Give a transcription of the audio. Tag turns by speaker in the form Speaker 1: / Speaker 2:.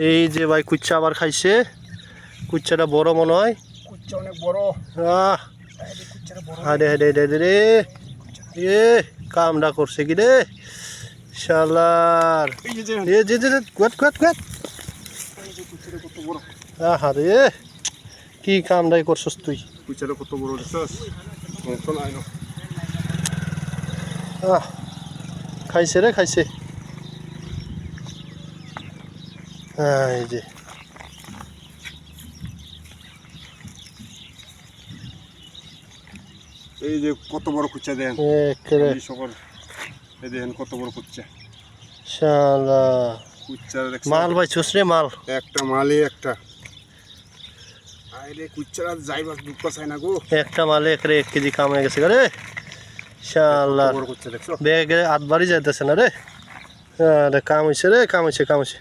Speaker 1: এই যে ভাই কুচ্চা আবার খাইছে। কুচ্চাটা বড় মনে হয়।
Speaker 2: কুচ্চা অনেক বড়।
Speaker 1: হাডে হাডে হাডে রে এ কামটা করছে কি রে শালার। এ যে যে কোয়াত কোয়াত কোয়াত
Speaker 2: কত বড়।
Speaker 1: আহারে কি কামটাই করছস তুই।
Speaker 2: কুচ্চাটা কত বড় দেখছস? কোন আইনো
Speaker 1: খাইছে রে খাইছে। এই যে
Speaker 2: এই যে কত বড় কুচ্চা দেন
Speaker 1: একেবারে
Speaker 2: সকল। এই দেখেন কত বড় কুচ্চা।
Speaker 1: শালা
Speaker 2: কুচ্চা
Speaker 1: মাল ভাই চুসরে মাল
Speaker 2: একটা মালে একটা। আরে কুচ্চারা যাইবার দুঃখ চাই না গো।
Speaker 1: একটা মালে একরে 1 কেজি কাম হয়ে গেছে রে শালা।
Speaker 2: বড় কুচ্চা দেখছো?
Speaker 1: বেগে আটবারই যাইতেছে না রে। কাম হয়েছে রে কাম হয়েছে কাম হয়েছে।